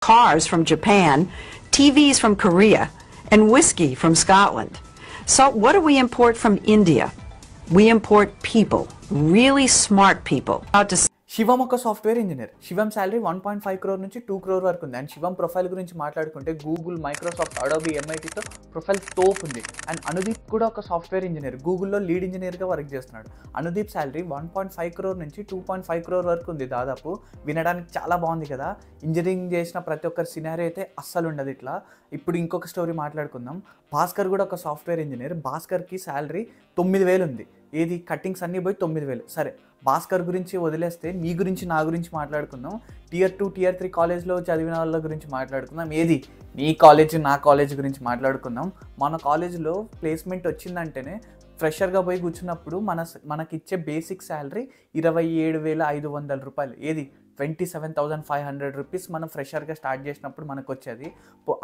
cars from Japan, TVs from Korea, and whiskey from Scotland. So what do we import from India? We import people, really smart people. శివం ఒక software engineer. శివం salary 1.5 crore నుంచి 2 crore వరకు ఉంది. And Shivam profile గురించి మాట్లాడుకుంటే Google, Microsoft, Adobe, ఎంఐటీతో profile తోపు ఉంది. And Anudeep కూడా ఒక సాఫ్ట్వేర్ ఇంజనీర్, గూగుల్లో లీడ్ ఇంజనీర్గా వర్క్ చేస్తున్నాడు. అనుదీప్ శాలరీ 1.5 crore నుంచి 2.5 crore వరకు ఉంది. దాదాపు వినడానికి చాలా బాగుంది కదా. ఇంజనీరింగ్ చేసిన ప్రతి ఒక్కరి సినారీ అయితే అస్సలు ఉండదు ఇట్లా. ఇప్పుడు ఇంకొక స్టోరీ మాట్లాడుకుందాం. భాస్కర్ కూడా ఒక సాఫ్ట్వేర్ ఇంజనీర్. భాస్కర్కి శాలరీ 9,000 ఉంది. ఏది కట్టింగ్స్ అన్నీ పోయి 9,000. సరే, భాస్కర్ గురించి వదిలేస్తే నీ గురించి, నా గురించి మాట్లాడుకుందాం. Tier 2, Tier 3 కాలేజ్లో చదివిన వాళ్ళ గురించి మాట్లాడుకుందాం. ఏది నీ కాలేజ్, నా కాలేజ్ గురించి మాట్లాడుకుందాం. మన కాలేజ్లో ప్లేస్మెంట్ వచ్చిందంటేనే ఫ్రెషర్గా పోయి కూర్చున్నప్పుడు మనకిచ్చే బేసిక్ శాలరీ 27,500 రూపాయలు. ఏది 27,500 రూపీస్ మనం ఫ్రెషర్గా స్టార్ట్ చేసినప్పుడు మనకు వచ్చేది.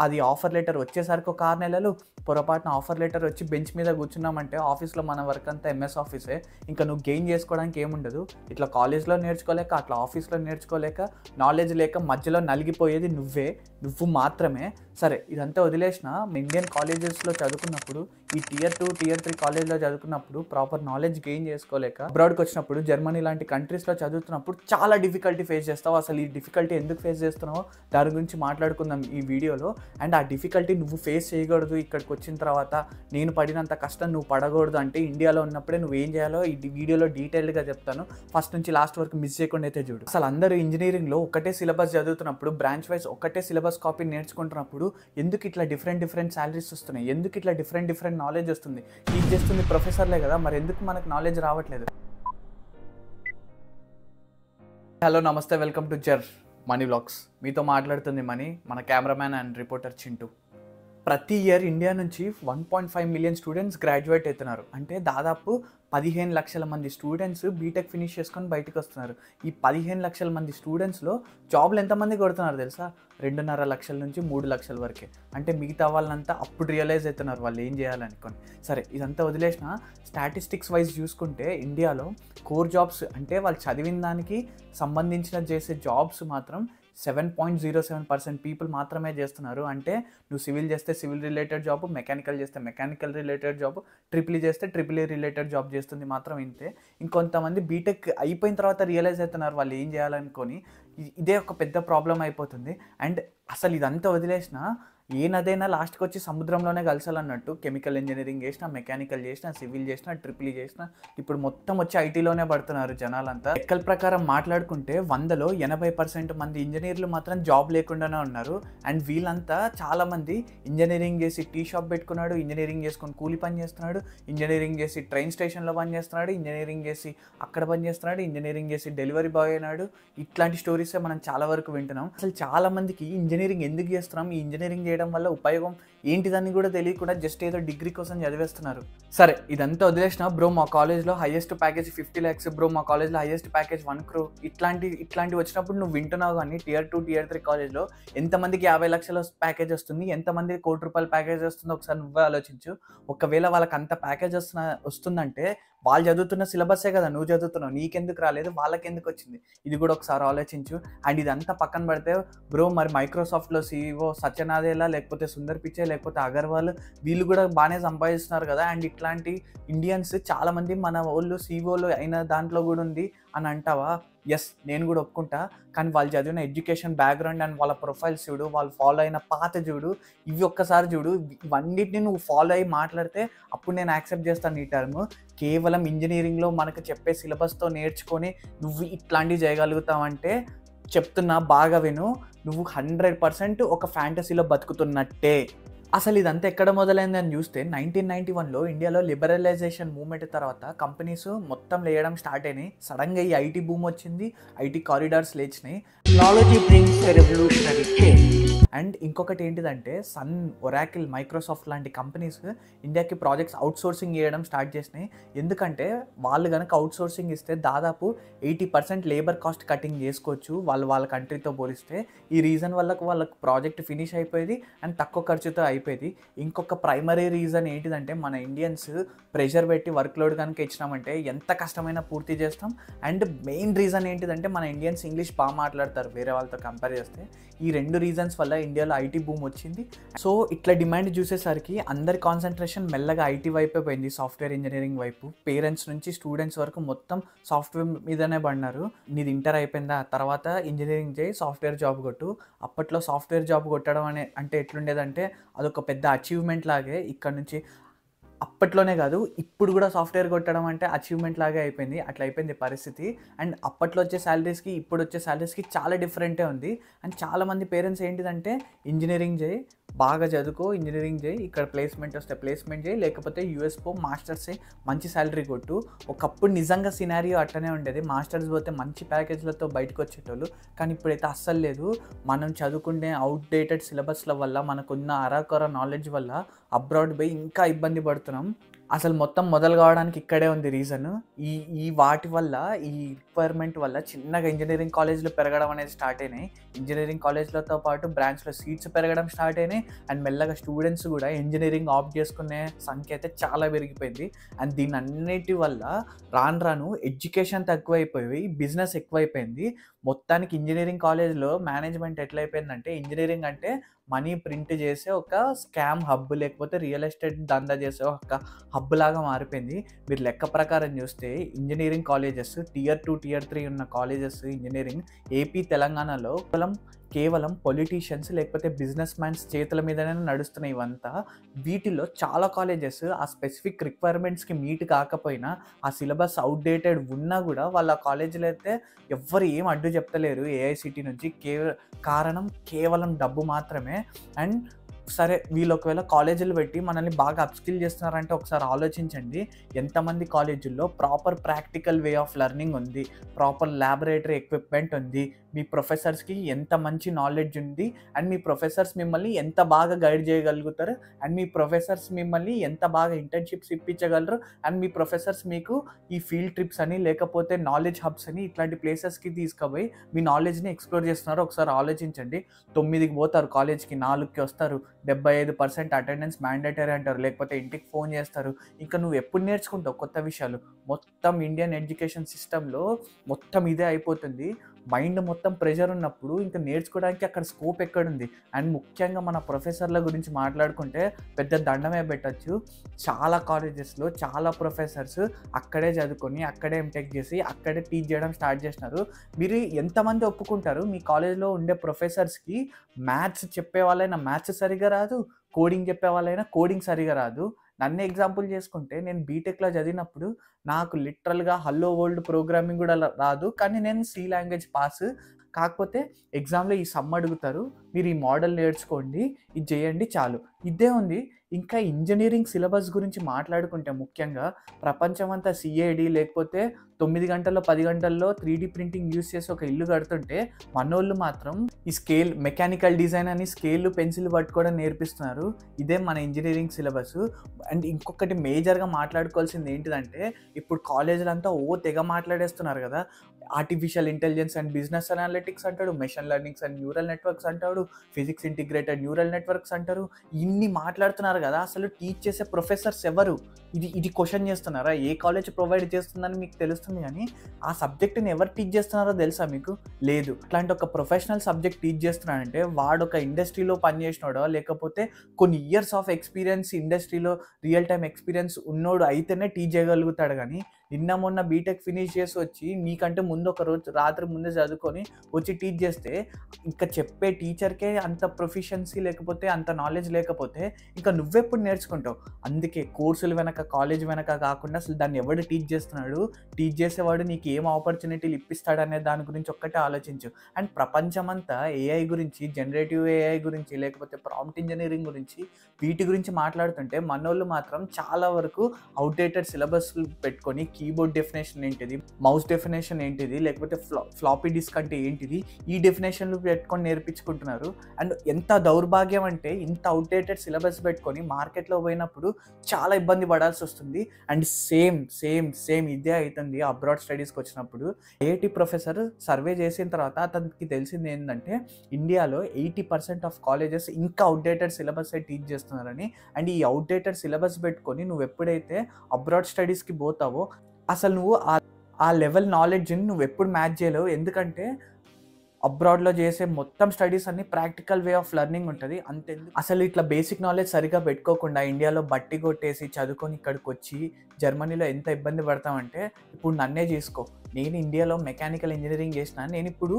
అది ఆఫర్ లెటర్ వచ్చేసరికి ఒక 6 నెలలు పొరపాటున ఆఫర్ లెటర్ వచ్చి బెంచ్ మీద కూర్చున్నామంటే ఆఫీస్లో మన వర్క్ అంతా ఎంఎస్ ఆఫీసే. ఇంకా నువ్వు గెయిన్ చేసుకోవడానికి ఏముండదు. ఇట్లా కాలేజ్లో నేర్చుకోలేక, అట్లా ఆఫీస్లో నేర్చుకోలేక, నాలెడ్జ్ లేక మధ్యలో నలిగిపోయేది నువ్వు మాత్రమే. సరే, ఇదంతా వదిలేసిన ఇండియన్ కాలేజెస్లో చదువుకున్నప్పుడు, ఈ Tier 2, Tier 3 కాలేజ్లో చదువుకున్నప్పుడు ప్రాపర్ నాలెడ్జ్ గెయిన్ చేసుకోలేక అబ్రాడ్కి వచ్చినప్పుడు, జర్మనీ లాంటి కంట్రీస్లో చదువుతున్నప్పుడు చాలా డిఫికల్టీ ఫేస్ చేస్తావు. అసలు ఈ డిఫికల్టీ ఎందుకు ఫేస్ చేస్తున్నావో దాని గురించి మాట్లాడుకుందాం ఈ వీడియోలో. అండ్ ఆ డిఫికల్టీ నువ్వు ఫేస్ చేయకూడదు, ఇక్కడికి వచ్చిన తర్వాత నేను పడినంత కష్టం నువ్వు పడకూడదు అంటే ఇండియాలో ఉన్నప్పుడే నువ్వు ఏం చేయాలో ఈ వీడియోలో డీటెయిల్గా చెప్తాను. ఫస్ట్ నుంచి లాస్ట్ వరకు మిస్ చేయకుండా అయితే చూడు. అసలు అందరూ ఇంజనీరింగ్లో ఒకటే సిలబస్ చదువుతున్నప్పుడు, బ్రాంచ్ వైజ్ ఒకటే సిలబస్ కాపీ నేర్చుకుంటున్నప్పుడు ఎందుకు ఇట్లా డిఫరెంట్ సాలరీస్ వస్తున్నాయి? ఎందుకు ఇట్లా డిఫరెంట్ నాలెడ్జ్ వస్తుంది? టీచ్ చేస్తుంది ప్రొఫెసర్లే కదా, మరి ఎందుకు మనకు నాలెడ్జ్ రావట్లేదు? హలో, నమస్తే, వెల్కమ్ టు జర్ మనీ వ్లాగ్స్. మీతో మాట్లాడుతుంది మనీ, మన కెమెరామ్యాన్ అండ్ రిపోర్టర్ చింటూ. ప్రతి ఇయర్ ఇండియా నుంచి 1.5 million స్టూడెంట్స్ గ్రాడ్యుయేట్ అవుతున్నారు. అంటే దాదాపు 15 లక్షల మంది స్టూడెంట్స్ బీటెక్ ఫినిష్ చేసుకొని బయటకు వస్తున్నారు. ఈ 15 లక్షల మంది స్టూడెంట్స్లో జాబ్లు ఎంతమంది కొడుతున్నారు తెలుసా? 2.5 లక్షల నుంచి 3 లక్షల వరకే. అంటే మిగతా వాళ్ళంతా అప్పుడు రియలైజ్ అవుతున్నారు వాళ్ళు ఏం చేయాలనుకొని. సరే, ఇదంతా వదిలేసిన స్టాటిస్టిక్స్ వైజ్ చూసుకుంటే ఇండియాలో కోర్ జాబ్స్ అంటే వాళ్ళు చదివిన దానికి సంబంధించిన చేసే జాబ్స్ మాత్రం 7.07% పీపుల్ మాత్రమే చేస్తున్నారు. అంటే నువ్వు సివిల్ చేస్తే సివిల్ రిలేటెడ్ జాబ్, మెకానికల్ చేస్తే mechanical related job, triple E చేస్తే ట్రిపుల్ ఈ రిలేటెడ్ జాబ్ చేస్తుంది మాత్రం ఇంతే. ఇంకొంతమంది బీటెక్ అయిపోయిన తర్వాత రియలైజ్ అవుతున్నారు వాళ్ళు ఏం చేయాలనుకొని. ఇదే ఒక పెద్ద ప్రాబ్లం అయిపోతుంది. అండ్ అసలు ఇదంతా వదిలేసిన ఏదైనా లాస్ట్కి వచ్చి సముద్రంలోనే కలిసాలన్నట్టు కెమికల్ ఇంజనీరింగ్ చేసినా, మెకానికల్ చేసినా, సివిల్ చేసినా, ట్రిపుల్ ఈ చేసినా ఇప్పుడు మొత్తం వచ్చి ఐటీలోనే పడుతున్నారు జనాలంతా. లెక్కల ప్రకారం మాట్లాడుకుంటే 100లో 80% మంది ఇంజనీర్లు మాత్రం జాబ్ లేకుండానే ఉన్నారు. అండ్ వీళ్ళంతా చాలామంది ఇంజనీరింగ్ చేసి టీ షాప్ పెట్టుకున్నాడు, ఇంజనీరింగ్ చేసుకొని కూలి పని చేస్తున్నాడు, ఇంజనీరింగ్ చేసి ట్రైన్ స్టేషన్లో పని చేస్తున్నాడు, ఇంజనీరింగ్ చేసి అక్కడ పని చేస్తున్నాడు, ఇంజనీరింగ్ చేసి డెలివరీ బాయ్ అయినాడు. ఇట్లాంటి స్టోరీసే మనం చాలా వరకు వింటున్నాం. అసలు చాలామందికి ఇంజనీరింగ్ ఎందుకు చేస్తున్నాం, ఈ ఇంజనీరింగ్ చేయడం వల్ల ఉపయోగం ఏంటిదని కూడా తెలియకుండా జస్ట్ ఏదో డిగ్రీ కోసం చదివేస్తున్నారు. సరే, ఇదంతా వదిలేసిన బ్రో మా కాలేజ్లో హైయెస్ట్ ప్యాకేజ్ 50 lakhs, బ్రో మా కాలేజ్లో హైయెస్ట్ ప్యాకేజ్ 1 crore ఇట్లాంటి వచ్చినప్పుడు నువ్వు వింటున్నావు. కానీ Tier 2, Tier 3 కాలేజ్లో ఎంతమందికి 50 లక్షల ప్యాకేజ్ వస్తుంది, ఎంతమందికి 1 కోటి రూపాయల ప్యాకేజ్ వస్తుందో ఒకసారి నువ్వే ఆలోచించు. ఒకవేళ వాళ్ళకి అంత ప్యాకేజ్ వస్తుందంటే వాళ్ళు చదువుతున్న సిలబస్సే కదా నువ్వు చదువుతున్నావు, నీకెందుకు రాలేదు, వాళ్ళకి ఎందుకు వచ్చింది? ఇది కూడా ఒకసారి ఆలోచించు. అండ్ ఇదంతా పక్కన పడితే బ్రో మరి మైక్రోసాఫ్ట్లో CEO సత్యనాదేలా, లేకపోతే సుందర్ పిచే, లేకపోతే అగర్వాల్ వీళ్ళు కూడా బాగానే సంపాదిస్తున్నారు కదా. అండ్ ఇట్లాంటి ఇండియన్స్ చాలామంది మన వాళ్ళు CEOలు అయిన దాంట్లో కూడా ఉంది అని అంటావా? ఎస్, నేను కూడా ఒప్పుకుంటా. కానీ వాళ్ళు చదివిన ఎడ్యుకేషన్ బ్యాక్గ్రౌండ్ అండ్ వాళ్ళ ప్రొఫైల్స్ చూడు, వాళ్ళు ఫాలో అయిన పాత చూడు, ఇవి ఒక్కసారి చూడు. ఇవన్నిటిని నువ్వు ఫాలో అయ్యి మాట్లాడితే అప్పుడు నేను యాక్సెప్ట్ చేస్తాను ఈ టర్మ్. కేవలం ఇంజనీరింగ్లో మనకు చెప్పే సిలబస్తో నేర్చుకొని నువ్వు ఇట్లాంటివి చేయగలుగుతావంటే చెప్తున్నా బాగా విను, నువ్వు 100% ఒక ఫ్యాంటసీలో బతుకుతున్నట్టే. అసలు ఇదంతా ఎక్కడ మొదలైందని చూస్తే 1991లో ఇండియాలో లిబరలైజేషన్ మూవ్మెంట్ తర్వాత కంపెనీస్ మొత్తం లేయడం స్టార్ట్ అయినాయి. సడన్గా ఈ ఐటీ బూమ్ వచ్చింది, ఐటీ కారిడార్స్ లేచినాయి. Technology brings a revolutionary change. And ఇంకొకటి ఏంటిదంటే సన్, ఒరాకిల్, మైక్రోసాఫ్ట్ లాంటి కంపెనీస్ ఇండియాకి ప్రాజెక్ట్స్ అవుట్సోర్సింగ్ చేయడం స్టార్ట్ చేసినాయి. ఎందుకంటే వాళ్ళు కనుక అవుట్సోర్సింగ్ ఇస్తే దాదాపు 80% లేబర్ కాస్ట్ కటింగ్ చేసుకోవచ్చు వాళ్ళ కంట్రీతో పోలిస్తే. ఈ రీజన్ వల్ల వాళ్ళకి ప్రాజెక్ట్ ఫినిష్ అయిపోయేది అండ్ తక్కువ ఖర్చుతో అయిపోయేది. ఇంకొక ప్రైమరీ రీజన్ ఏంటిదంటే మన ఇండియన్స్ ప్రెషర్ పెట్టి వర్క్ లోడ్ కనుక ఇచ్చినామంటే ఎంత కష్టమైనా పూర్తి చేస్తాం. అండ్ మెయిన్ రీజన్ ఏంటిదంటే మన ఇండియన్స్ ఇంగ్లీష్ బాగా మాట్లాడతారు వేరే వాళ్ళతో కంపేర్ చేస్తే. ఈ 2 రీజన్స్ వల్ల ఇండియాలో ఐటీ బూమ్ వచ్చింది. సో ఇట్లా డిమాండ్ చూసేసరికి అందరి కాన్సన్ట్రేషన్ మెల్లగా ఐటీ వైపే పోయింది, సాఫ్ట్వేర్ ఇంజనీరింగ్ వైపు. పేరెంట్స్ నుంచి స్టూడెంట్స్ వరకు మొత్తం సాఫ్ట్వేర్ మీదనే పడినారు. నీది ఇంటర్ అయిపోయిందా, తర్వాత ఇంజనీరింగ్ చేయి, సాఫ్ట్వేర్ జాబ్ కొట్టు. అప్పట్లో సాఫ్ట్వేర్ జాబ్ కొట్టడం అంటే ఎట్లుండేదంటే అదొక పెద్ద అచీవ్మెంట్ లాగే. ఇక్కడ నుంచి అప్పట్లోనే కాదు ఇప్పుడు కూడా సాఫ్ట్వేర్ కొట్టడం అంటే అచీవ్మెంట్ లాగే అయిపోయింది. అట్లా అయిపోయింది పరిస్థితి. అండ్ అప్పట్లో వచ్చే శాలరీస్కి ఇప్పుడు వచ్చే శాలరీస్కి చాలా డిఫరెంటే ఉంది. అండ్ చాలామంది పేరెంట్స్ ఏంటిదంటే ఇంజనీరింగ్ చేయి, బాగా చదువుకో, ఇంజనీరింగ్ చేయి, ఇక్కడ ప్లేస్మెంట్ వస్తే ప్లేస్మెంట్ చేయి, లేకపోతే యూఎస్ పో, మాస్టర్స్ చేయి, మంచి శాలరీ కొట్టు. ఒకప్పుడు నిజంగా సినారియో అట్లనే ఉండేది. మాస్టర్స్ పోతే మంచి ప్యాకేజ్లతో బయటకు వచ్చేటోళ్ళు. కానీ ఇప్పుడైతే అస్సలు లేదు. మనం చదువుకునే అవుట్డేటెడ్ సిలబస్ల వల్ల, మనకున్న అరాకొర నాలెడ్జ్ వల్ల అబ్రాడ్ పోయి ఇంకా ఇబ్బంది పడుతున్నాం. అసలు మొత్తం మొదలు కావడానికి ఇక్కడే ఉంది రీజన్. ఈ వాటి వల్ల, ఈ రిక్వైర్మెంట్ వల్ల చిన్నగా ఇంజనీరింగ్ కాలేజ్లో పెరగడం అనేది స్టార్ట్ అయినాయి. ఇంజనీరింగ్ కాలేజ్లతో పాటు బ్రాంచ్లో సీట్స్ పెరగడం స్టార్ట్ అయినాయి. అండ్ మెల్లగా స్టూడెంట్స్ కూడా ఇంజనీరింగ్ ఆప్ట్ చేసుకునే సంఖ్య అయితే చాలా పెరిగిపోయింది. అండ్ దీని అన్నిటి వల్ల రాను ఎడ్యుకేషన్ తక్కువైపోయి బిజినెస్ ఎక్కువైపోయింది. మొత్తానికి ఇంజనీరింగ్ కాలేజ్లో మేనేజ్మెంట్ ఎట్లయిపోయిందంటే ఇంజనీరింగ్ అంటే మనీ ప్రింట్ చేసే ఒక స్కామ్ హబ్, లేకపోతే రియల్ ఎస్టేట్ దందా చేసే ఒక హబ్ లాగా మారిపోయింది. మీరు లెక్క ప్రకారం చూస్తే ఇంజనీరింగ్ కాలేజెస్ టియర్ 2, టియర్ 3 ఉన్న కాలేజెస్ ఇంజనీరింగ్ ఏపీ, తెలంగాణలో కేవలం పొలిటీషియన్స్ లేకపోతే బిజినెస్ మ్యాన్స్ చేతుల మీదనే నడుస్తున్నాయి ఇవంతా. వీటిలో చాలా కాలేజెస్ ఆ స్పెసిఫిక్ రిక్వైర్మెంట్స్కి మీట్ కాకపోయినా, ఆ సిలబస్ అవుట్డేటెడ్ ఉన్నా కూడా వాళ్ళ కాలేజీలో అయితే ఎవ్వరు ఏం అడ్డు చెప్తలేరు ఏఐసిటీ నుంచి. కారణం కేవలం డబ్బు మాత్రమే. అండ్ సరే వీళ్ళు ఒకవేళ కాలేజీలు పెట్టి మనల్ని బాగా అప్స్కిల్ చేస్తున్నారంటే ఒకసారి ఆలోచించండి. ఎంతమంది కాలేజీల్లో proper practical way of learning ఉంది, ప్రాపర్ ల్యాబొరేటరీ ఎక్విప్మెంట్ ఉంది, మీ ప్రొఫెసర్స్కి ఎంత మంచి నాలెడ్జ్ ఉంది, అండ్ మీ ప్రొఫెసర్స్ మిమ్మల్ని ఎంత బాగా గైడ్ చేయగలుగుతారు, అండ్ మీ ప్రొఫెసర్స్ మిమ్మల్ని ఎంత బాగా ఇంటర్న్షిప్స్ ఇప్పించగలరు, అండ్ మీ ప్రొఫెసర్స్ మీకు ఈ ఫీల్డ్ ట్రిప్స్ అని లేకపోతే నాలెడ్జ్ హబ్స్ అని ఇట్లాంటి ప్లేసెస్కి తీసుకుపోయి మీ నాలెడ్జ్ని ఎక్స్ప్లోర్ చేస్తున్నారు. ఒకసారి ఆలోచించండి. 9కి పోతారు కాలేజ్కి, 4కి వస్తారు, 75% అటెండెన్స్ మ్యాండేటరీ అంటారు, లేకపోతే ఇంటికి ఫోన్ చేస్తారు. ఇంకా నువ్వు ఎప్పుడు నేర్చుకుంటావు కొత్త విషయాలు? మొత్తం ఇండియన్ ఎడ్యుకేషన్ సిస్టంలో మొత్తం ఇదే అయిపోతుంది. మైండ్ మొత్తం ప్రెషర్ ఉన్నప్పుడు ఇంకా నేర్చుకోవడానికి అక్కడ స్కోప్ ఎక్కడుంది? అండ్ ముఖ్యంగా మన ప్రొఫెసర్ల గురించి మాట్లాడుకుంటే పెద్ద దండమే పెట్టచ్చు. చాలా కాలేజెస్లో చాలా ప్రొఫెసర్స్ అక్కడే చదువుకొని, అక్కడే ఎంటెక్ చేసి, అక్కడే టీచ్ చేయడం స్టార్ట్ చేసినారు. మీరు ఎంతమంది ఒప్పుకుంటారు మీ కాలేజ్లో ఉండే ప్రొఫెసర్స్కి మ్యాథ్స్ చెప్పే వాళ్ళైనా మ్యాథ్స్ సరిగా రాదు, కోడింగ్ చెప్పే వాళ్ళైనా కోడింగ్ సరిగా రాదు? నన్ను ఎగ్జాంపుల్ చేసుకుంటే నేను బీటెక్లో చదివినప్పుడు నాకు లిటరల్గా హలో వరల్డ్ ప్రోగ్రామింగ్ కూడా రాదు, కానీ నేను సి లాంగ్వేజ్ పాస్. కాకపోతే ఎగ్జామ్లో ఈ సమ్ అడుగుతారు, మీరు ఈ మోడల్ నేర్చుకోండి, ఇది చేయండి, చాలు. ఇదే ఉంది. ఇంకా ఇంజనీరింగ్ సిలబస్ గురించి మాట్లాడుకుంటే ముఖ్యంగా ప్రపంచమంతా సిఏడి లేకపోతే 9 గంటల్లో 10 గంటల్లో 3D ప్రింటింగ్ యూస్ చేసి ఒక ఇల్లు కడుతుంటే మనోళ్ళు మాత్రం ఈ స్కేల్, మెకానికల్ డిజైన్ అని స్కేల్, పెన్సిల్ పట్టుకోవడం నేర్పిస్తున్నారు. ఇదే మన ఇంజనీరింగ్ సిలబస్. అండ్ ఇంకొకటి మేజర్గా మాట్లాడుకోవాల్సింది ఏంటిదంటే ఇప్పుడు కాలేజీలంతా తెగ మాట్లాడేస్తున్నారు కదా. Artificial intelligence and business analytics అంటాడు, machine learnings and neural networks అంటాడు, ఫిజిక్స్ ఇంటిగ్రేటెడ్ న్యూరల్ నెట్వర్క్స్ అంటారు. ఇన్ని మాట్లాడుతున్నారు కదా, అసలు టీచ్ చేసే ప్రొఫెసర్స్ ఎవరు? ఇది క్వశ్చన్ చేస్తున్నారా? ఏ కాలేజ్ ప్రొవైడ్ చేస్తుందని మీకు తెలుస్తుంది, కానీ ఆ సబ్జెక్ట్ని ఎవరు టీచ్ చేస్తున్నారో తెలుసా మీకు? లేదు. అట్లాంటి ఒక ప్రొఫెషనల్ సబ్జెక్ట్ టీచ్ చేస్తున్నాడంటే వాడు ఒక ఇండస్ట్రీలో పనిచేసినాడో లేకపోతే కొన్ని ఇయర్స్ ఆఫ్ ఎక్స్పీరియన్స్ ఇండస్ట్రీలో రియల్ టైమ్ ఎక్స్పీరియన్స్ ఉన్నోడు అయితేనే టీచ్ చేయగలుగుతాడు. కానీ నిన్న మొన్న బీటెక్ ఫినిష్ చేసి వచ్చి నీకంటే ముందు ఒక రోజు రాత్రి ముందే చదువుకొని వచ్చి టీచ్ చేస్తే ఇంకా చెప్పే టీచర్కే అంత ప్రొఫిషియన్సీ లేకపోతే, అంత నాలెడ్జ్ లేకపోతే ఇంకా నువ్వెప్పుడు నేర్చుకుంటావు? అందుకే కోర్సులు వెనక, కాలేజ్ వెనక కాకుండా అసలు దాన్ని ఎవడు టీచ్ చేస్తున్నాడు, టీచ్ చేసేవాడు నీకు ఏం ఆపర్చునిటీలు ఇప్పిస్తాడనే దాని గురించి ఒక్కటే ఆలోచించు. అండ్ ప్రపంచమంతా ఏఐ గురించి, జనరేటివ్ ఏఐ గురించి లేకపోతే ప్రాంప్ట్ ఇంజనీరింగ్ గురించి, వీటి గురించి మాట్లాడుతుంటే మనోళ్ళు మాత్రం చాలా వరకు అవుట్డేటెడ్ సిలబస్ పెట్టుకొని కీబోర్డ్ డెఫినేషన్ ఏంటిది, మౌస్ డెఫినేషన్ ఏంటిది, లేకపోతే ఫ్లాపీ డిస్క్ అంటే ఏంటిది, ఈ డెఫినేషన్లు పెట్టుకొని నేర్పించుకుంటున్నారు. అండ్ ఎంత దౌర్భాగ్యం అంటే ఇంత అవుట్డేటెడ్ సిలబస్ పెట్టుకొని మార్కెట్లో పోయినప్పుడు చాలా ఇబ్బంది పడాల్సి వస్తుంది. అండ్ సేమ్ ఇదే అవుతుంది అబ్రాడ్ స్టడీస్కి వచ్చినప్పుడు. ఐఐటి ప్రొఫెసర్ సర్వే చేసిన తర్వాత అతనికి తెలిసింది ఏంటంటే ఇండియాలో 80% ఆఫ్ కాలేజెస్ ఇంకా అవుట్డేటెడ్ సిలబస్ టీచ్ చేస్తున్నారని. అండ్ ఈ అవుట్డేటెడ్ సిలబస్ పెట్టుకొని నువ్వు ఎప్పుడైతే అబ్రాడ్ స్టడీస్కి పోతావో అసలు నువ్వు ఆ లెవెల్ నాలెడ్జ్ని నువ్వు ఎప్పుడు మ్యాచ్ చేయలేవు. ఎందుకంటే అబ్రాడ్లో చేసే మొత్తం స్టడీస్ అన్ని ప్రాక్టికల్ వే ఆఫ్ లెర్నింగ్ ఉంటుంది. అంతెందుకు అసలు ఇట్లా బేసిక్ నాలెడ్జ్ సరిగా పెట్టుకోకుండా ఇండియాలో బట్టి కొట్టేసి చదువుకొని ఇక్కడికి వచ్చి జర్మనీలో ఎంత ఇబ్బంది పడతామంటే, ఇప్పుడు నన్నే చేసుకో, నేను ఇండియాలో మెకానికల్ ఇంజనీరింగ్ చేసిన, నేను ఇప్పుడు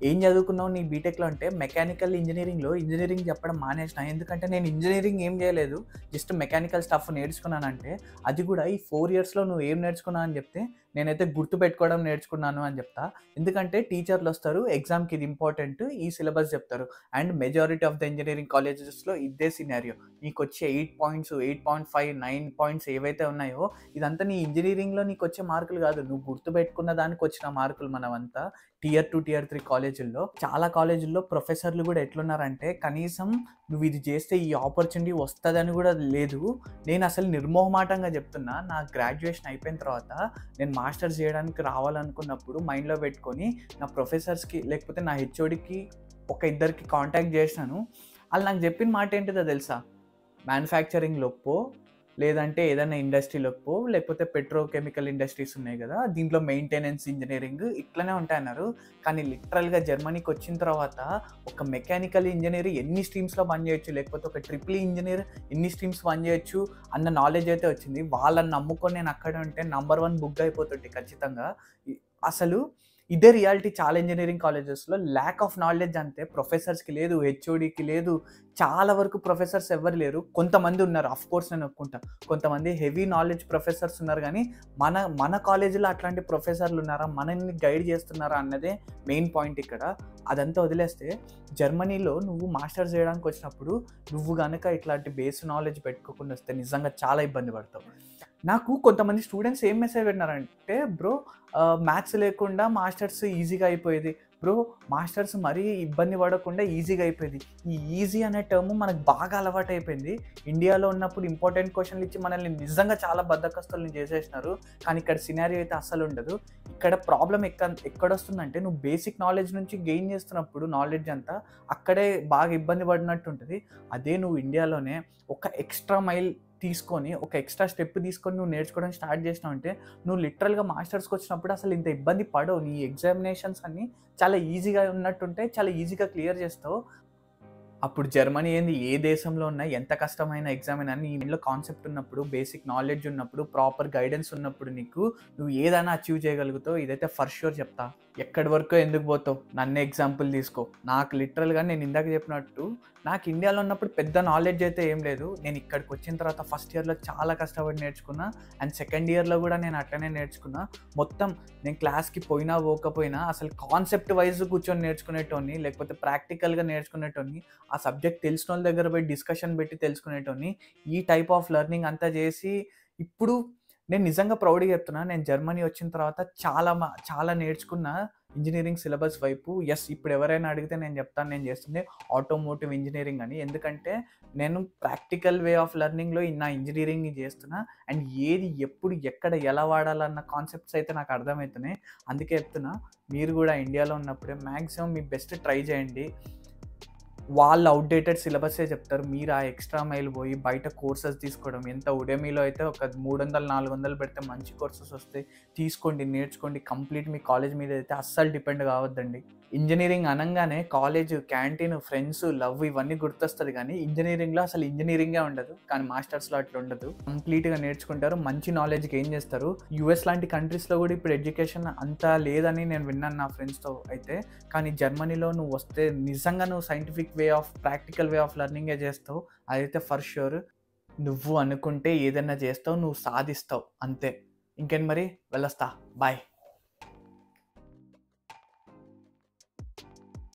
ఏం చదువుకున్నావు నీ బీటెక్లో అంటే మెకానికల్ ఇంజనీరింగ్లో ఇంజనీరింగ్ చెప్పడం మానేసిన. ఎందుకంటే నేను ఇంజనీరింగ్ ఏం చేయలేదు, జస్ట్ మెకానికల్ స్టఫ్ నేర్చుకున్నానంటే అది కూడా ఈ 4 ఇయర్స్లో నువ్వు ఏం నేర్చుకున్నావు అని చెప్తే నేనైతే గుర్తుపెట్టుకోవడం నేర్చుకున్నాను అని చెప్తా. ఎందుకంటే టీచర్లు వస్తారు, ఎగ్జామ్కి ఇది ఇంపార్టెంట్, ఈ సిలబస్ చెప్తారు. And majority of the engineering కాలేజెస్లో ఇదే సినారియో. నీకు వచ్చే 8 పాయింట్స్, 8.5, 9 పాయింట్స్ ఏవైతే ఉన్నాయో ఇదంతా నీ ఇంజనీరింగ్లో నీకు వచ్చే మార్కులు కాదు, నువ్వు గుర్తుపెట్టుకున్న దానికి వచ్చిన మార్కులు. మనమంతా Tier 2, Tier 3 కాలేజీల్లో, చాలా కాలేజీల్లో ప్రొఫెసర్లు కూడా ఎట్లున్నారంటే కనీసం నువ్వు ఇది చేస్తే ఈ ఆపర్చునిటీ వస్తుందని కూడా లేదు. నేను అసలు నిర్మోహమాటంగా చెప్తున్నా, నా గ్రాడ్యుయేషన్ అయిపోయిన తర్వాత నేను మాస్టర్స్ చేయడానికి రావాలనుకున్నప్పుడు మైండ్లో పెట్టుకొని నా ప్రొఫెసర్స్కి లేకపోతే నా హెచ్ఓడికి ఇద్దరికి కాంటాక్ట్ చేసినాను. వాళ్ళు నాకు చెప్పిన మాట ఏంటిదో తెలుసా, మ్యానుఫ్యాక్చరింగ్లోకి లేదంటే ఏదైనా ఇండస్ట్రీలోకి లేకపోతే పెట్రోకెమికల్ ఇండస్ట్రీస్ ఉన్నాయి కదా, దీంట్లో మెయింటెనెన్స్ ఇంజనీరింగ్ ఇట్లనే ఉంటాయన్నారు. కానీ లిటరల్గా జర్మనీకి వచ్చిన తర్వాత ఒక మెకానికల్ ఇంజనీర్ ఎన్ని స్ట్రీమ్స్లో పనిచేయచ్చు, లేకపోతే ఒక ట్రిపుల్ ఇంజనీర్ ఎన్ని స్ట్రీమ్స్ పనిచేయచ్చు అన్న నాలెడ్జ్ అయితే వచ్చింది. వాళ్ళని నమ్ముకొని నేను అక్కడ ఉంటే నంబర్ 1 బుక్ అయిపోతుంటే ఖచ్చితంగా. అసలు ఇదే రియాలిటీ చాలా ఇంజనీరింగ్ కాలేజెస్లో. ల్యాక్ ఆఫ్ నాలెడ్జ్ అంతే, ప్రొఫెసర్స్కి లేదు, హెచ్ఓడికి లేదు, చాలా వరకు ప్రొఫెసర్స్ ఎవ్వరు లేరు. కొంతమంది ఉన్నారు, అఫ్ కోర్స్ నేను ఒప్పుకుంటా, కొంతమంది హెవీ నాలెడ్జ్ ప్రొఫెసర్స్ ఉన్నారు. కానీ మన కాలేజీలో అట్లాంటి ప్రొఫెసర్లు ఉన్నారా, మనల్ని గైడ్ చేస్తున్నారా అన్నదే మెయిన్ పాయింట్ ఇక్కడ. అదంతా వదిలేస్తే జర్మనీలో నువ్వు మాస్టర్స్ చేయడానికి వచ్చినప్పుడు నువ్వు కనుక ఇట్లాంటి బేస్ నాలెడ్జ్ పెట్టుకోకుండా వస్తే నిజంగా చాలా ఇబ్బంది పడతావు. నాకు కొంతమంది స్టూడెంట్స్ ఏం మెసేజ్ పెట్టినారంటే, బ్రో మ్యాథ్స్ లేకుండా మాస్టర్స్ ఈజీగా అయిపోయేది, బ్రో మాస్టర్స్ మరీ ఇబ్బంది పడకుండా ఈజీగా అయిపోయేది. ఈ ఈజీ అనే టర్మ్ మనకు బాగా అలవాటు అయిపోయింది. ఇండియాలో ఉన్నప్పుడు ఇంపార్టెంట్ క్వశ్చన్లు ఇచ్చి మనల్ని నిజంగా చాలా బద్ధకస్తుల్ని చేసేసినారు. కానీ ఇక్కడ సినారియో అయితే అస్సలు ఉండదు. ఇక్కడ ప్రాబ్లం ఎక్కడొస్తుందంటే నువ్వు బేసిక్ నాలెడ్జ్ నుంచి గెయిన్ చేస్తున్నప్పుడు నాలెడ్జ్ అంతా అక్కడే బాగా ఇబ్బంది పడినట్టు ఉంటుంది. అదే నువ్వు ఇండియాలోనే ఒక ఎక్స్ట్రా మైల్ తీసుకొని, ఒక ఎక్స్ట్రా స్టెప్ తీసుకొని నువ్వు నేర్చుకోవడం స్టార్ట్ చేసినావు అంటే నువ్వు లిటరల్గా మాస్టర్స్కి వచ్చినప్పుడు అసలు ఇంత ఇబ్బంది పడవు. నీ ఎగ్జామినేషన్స్ అన్నీ చాలా ఈజీగా ఉన్నట్టుంటే చాలా ఈజీగా క్లియర్ చేస్తావు. అప్పుడు జర్మనీ ఏంది, ఏ దేశంలో ఉన్నా ఎంత కష్టమైన ఎగ్జామ్ అయినా నీ ఇంట్లో కాన్సెప్ట్ ఉన్నప్పుడు, బేసిక్ నాలెడ్జ్ ఉన్నప్పుడు, ప్రాపర్ గైడెన్స్ ఉన్నప్పుడు నువ్వు ఏదైనా అచీవ్ చేయగలుగుతావు. ఇదైతే ఫర్ షూర్ చెప్తా. ఎక్కడి వరకు ఎందుకు పోతావు, నన్ను ఎగ్జాంపుల్ తీసుకో. నాకు లిటరల్గా నేను ఇందాక చెప్పినట్టు నాకు ఇండియాలో ఉన్నప్పుడు పెద్ద నాలెడ్జ్ అయితే ఏం లేదు. నేను ఇక్కడికి వచ్చిన తర్వాత ఫస్ట్ ఇయర్లో చాలా కష్టపడి నేర్చుకున్నా. అండ్ సెకండ్ ఇయర్లో కూడా నేను అట్లనే నేర్చుకున్నా. మొత్తం నేను క్లాస్కి పోయినా పోకపోయినా అసలు కాన్సెప్ట్ వైజ్ కూర్చొని నేర్చుకునేటోని, లేకపోతే ప్రాక్టికల్గా నేర్చుకునేటోని, ఆ సబ్జెక్ట్ తెలిసిన వాళ్ళ దగ్గర పోయి డిస్కషన్ పెట్టి తెలుసుకునేటోని. ఈ టైప్ ఆఫ్ లెర్నింగ్ అంతా చేసి ఇప్పుడు నేను నిజంగా ప్రౌడ్గా చెప్తున్నా, నేను జర్మనీ వచ్చిన తర్వాత చాలా నేర్చుకున్న ఇంజనీరింగ్ సిలబస్ వైపు. ఎస్, ఇప్పుడు ఎవరైనా అడిగితే నేను చెప్తాను నేను చేస్తుంది ఆటోమోటివ్ ఇంజనీరింగ్ అని. ఎందుకంటే నేను ప్రాక్టికల్ వే ఆఫ్ లెర్నింగ్లో నా ఇంజనీరింగ్ చేస్తున్నా. అండ్ ఏది ఎప్పుడు ఎక్కడ ఎలా వాడాలన్న కాన్సెప్ట్స్ అయితే నాకు అర్థమవుతున్నాయి. అందుకే చెప్తున్నా, మీరు కూడా ఇండియాలో ఉన్నప్పుడే మ్యాక్సిమం మీ బెస్ట్ ట్రై చేయండి. వాళ్ళు అవుట్డేటెడ్ సిలబస్సే చెప్తారు. మీరు ఆ ఎక్స్ట్రా మైల్ పోయి బయట కోర్సెస్ తీసుకోవడం, ఎంత ఉడెమీలో అయితే ఒక 300-400 పెడితే మంచి కోర్సెస్ వస్తాయి, తీసుకోండి, నేర్చుకోండి. కంప్లీట్ మీ కాలేజ్ మీద అయితే అస్సలు డిపెండ్ కావద్దండి. ఇంజనీరింగ్ అనగానే కాలేజ్, క్యాంటీన్, ఫ్రెండ్స్, లవ్ ఇవన్నీ గుర్తొస్తుంది. కానీ ఇంజనీరింగ్లో అసలు ఇంజనీరింగే ఉండదు. కానీ మాస్టర్స్లో అట్లా ఉండదు. కంప్లీట్గా నేర్చుకుంటారు, మంచి నాలెడ్జ్ గెయిన్ చేస్తారు. యూఎస్ లాంటి కంట్రీస్లో కూడా ఇప్పుడు ఎడ్యుకేషన్ అంతా లేదని నేను విన్నాను నా ఫ్రెండ్స్తో అయితే. కానీ జర్మనీలో నువ్వు వస్తే నిజంగా నువ్వు scientific way of, practical way of లెర్నింగే చేస్తావు. అదైతే ఫర్ షూర్. నువ్వు అనుకుంటే ఏదైనా చేస్తావు, నువ్వు సాధిస్తావు, అంతే. ఇంకేం మరి, వెళ్ళొస్తా, బాయ్.